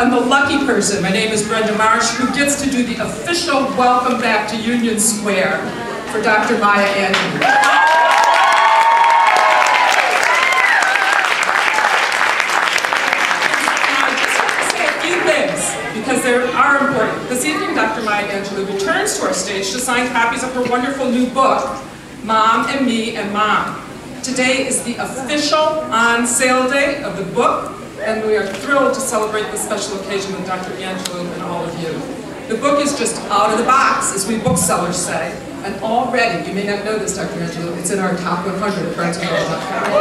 I'm the lucky person. My name is Brenda Marsh, who gets to do the official welcome back to Union Square for Dr. Maya Angelou. Because they are important. This evening, Dr. Maya Angelou returns to our stage to sign copies of her wonderful new book, Mom and Me and Mom. Today is the official on-sale day of the book, and we are thrilled to celebrate this special occasion with Dr. Angelou and all of you. The book is just out of the box, as we booksellers say, and already, you may not know this, Dr. Angelou, it's in our top 100 at BarnesandNoble.com.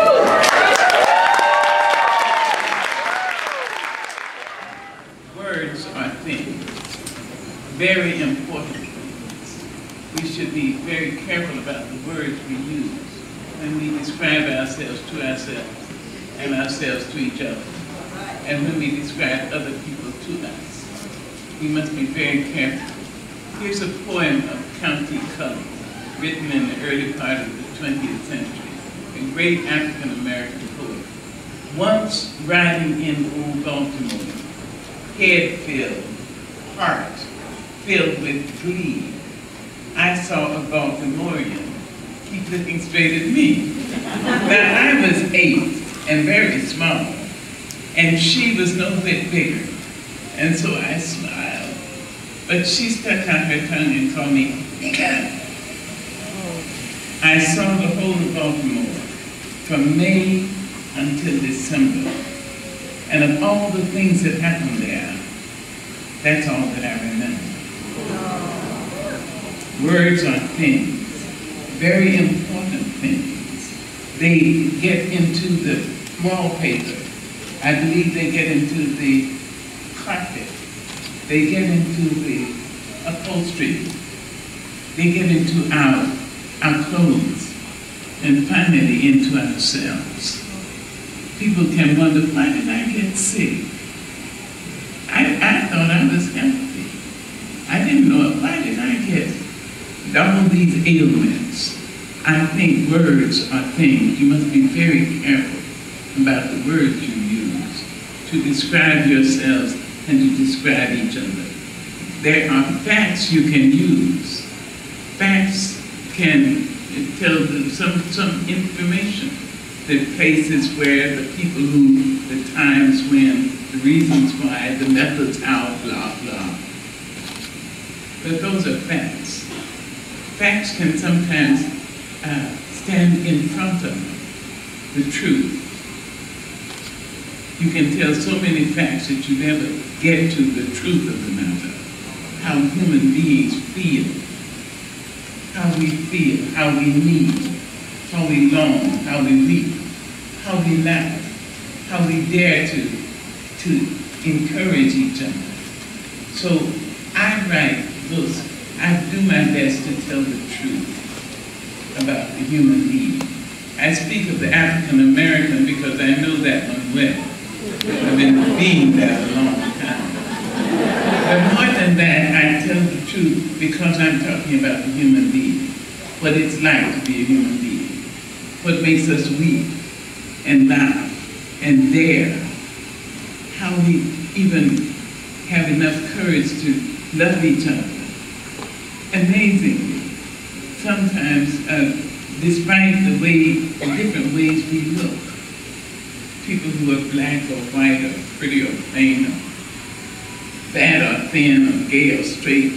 Words are things, very important things. We should be very careful about the words we use when we describe ourselves to ourselves and ourselves to each other, and when we describe other people to us. We must be very careful. Here's a poem of County Cullen, written in the early part of the 20th century, a great African-American poet. Once riding in old Baltimore, head filled, heart filled with glee, I saw a Baltimorean keep looking straight at me. Now I was 8 and very small, and she was no bit bigger, and so I smiled. But she stuck out her tongue and called me nigger. I saw the whole of Baltimore from May until December. And of all the things that happened there, that's all that I remember. Words are things, very important things. They get into the wallpaper. I believe they get into the carpet. They get into the upholstery. They get into our clothes, and finally into ourselves. People can wonder, why did I get sick? I thought I was healthy. I didn't know it. Why did I get all these ailments? I think words are things. You must be very careful about the words you use to describe yourselves and to describe each other. There are facts you can use. Facts can tell some information. The places where, the people who, the times when, the reasons why, the methods how, blah, blah. But those are facts. Facts can sometimes stand in front of the truth. You can tell so many facts that you never get to the truth of the matter. How human beings feel. How we feel, how we need, how we long, how we weep, how we laugh, how we dare to encourage each other. So I write books. I do my best to tell the truth about the human being. I speak of the African American because I know that one well. I've been being that a long time. But more than that, I tell the truth because I'm talking about the human being. What it's like to be a human being. What makes us weep and laugh and dare. How we even have enough courage to love each other. Amazingly, sometimes, despite the different ways we look, people who are black or white or pretty or plain or fat or thin or gay or straight,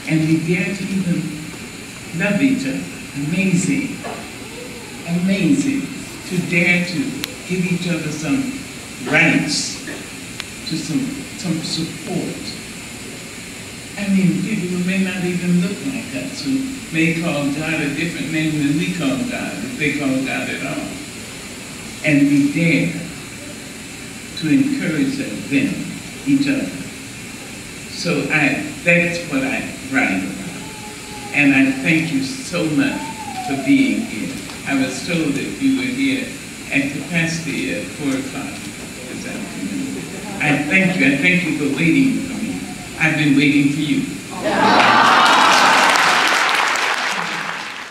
and we dare to even love each other. Amazing. Amazing. To dare to give each other some rights, to some support. I mean, people who may not even look like us, who may call God a different name than we call God, if they call God at all. And we dare to encourage them, each other. So that's what I write about. And I thank you so much for being here. I was told that you were here at capacity at 4 o'clock this afternoon. I thank you for waiting for me. I've been waiting for you.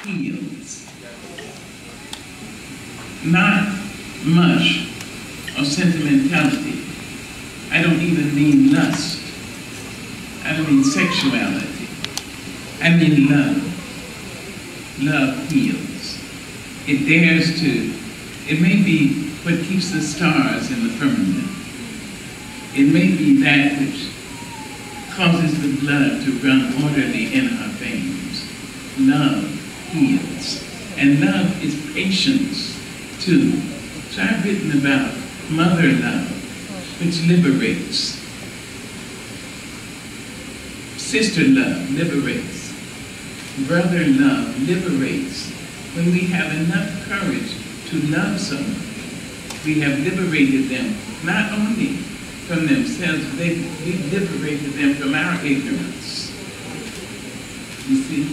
Heals. Not much of sentimentality I don't even mean lust. I don't mean sexuality. I mean love. Love heals. It dares to, it may be what keeps the stars in the firmament. It may be that which causes the blood to run orderly in our veins. Love heals. And love is patience too. So I've written about mother love, which liberates. Sister love liberates. Brother love liberates. When we have enough courage to love someone, we have liberated them not only from themselves, we've liberated them from our ignorance. You see?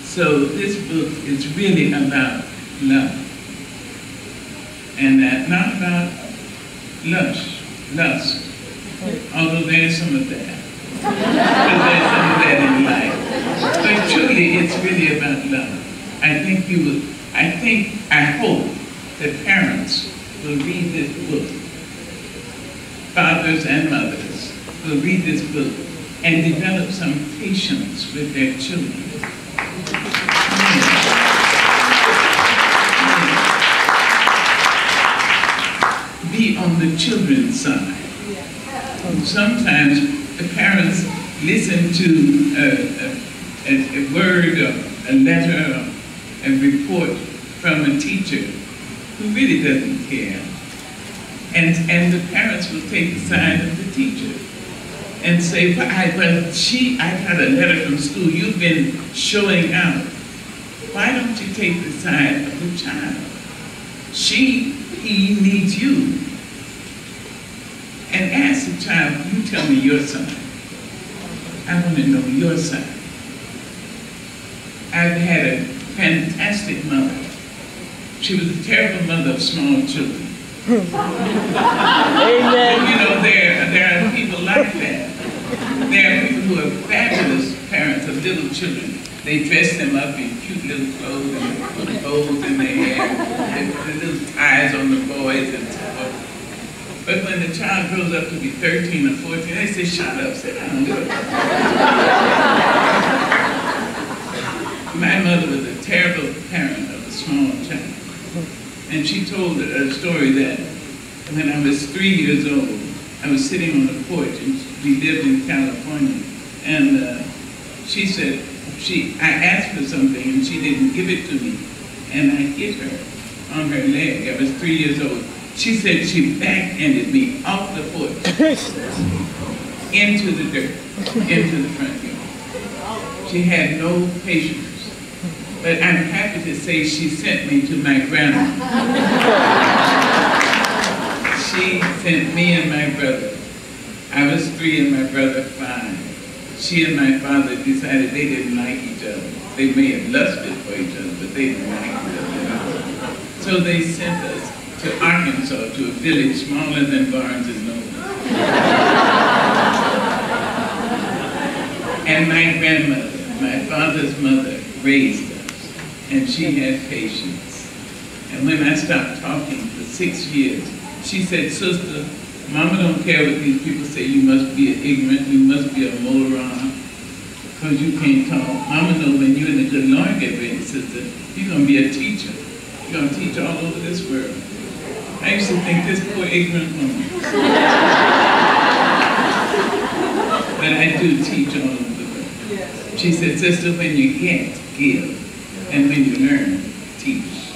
So this book is really about love. And not about lust, although there's some of that. But there's some of that in life. But truly, it's really about love. I hope that parents will read this book. Fathers and mothers will read this book and develop some patience with their children. Be on the children's side. Sometimes the parents listen to a word or a letter or a report from a teacher who really doesn't care. And the parents will take the side of the teacher and say, well, I got a letter from school, you've been showing out. Why don't you take the side of the child? He needs you. And ask the child, you tell me your side. I want to know your side. I've had a fantastic mother. She was a terrible mother of small children. Amen. You know, there are people like that. There are people who are fabulous parents of little children. They dress them up in cute little clothes and put bows in their hair, and little ties on the boys and so forth. But when the child grows up to be 13 or 14, they say, shut up, sit down, do it. My mother was a terrible parent of a small child. And she told a story that when I was 3 years old, I was sitting on the porch, and we lived in California, and she said, I asked for something and she didn't give it to me, and I hit her on her leg. I was 3 years old. She said she backhanded me off the porch into the dirt, into the front yard. She had no patience. But I'm happy to say she sent me to my grandma. She sent me and my brother. I was 3 and my brother 5. She and my father decided they didn't like each other. They may have lusted for each other, but they didn't like each other. So they sent us to Arkansas, to a village smaller than Barnes and Noble. And my grandmother, my father's mother, raised us, and she had patience. And when I stopped talking for 6 years, she said, sister, Mama don't care what these people say, you must be ignorant, you must be a moron, because you can't talk. Mama knows when you and the good Lord get ready, sister, you're going to be a teacher. You're going to teach all over this world. I used to think this poor ignorant woman. But I do teach all over the world. She said, sister, when you get, give. And when you learn, teach.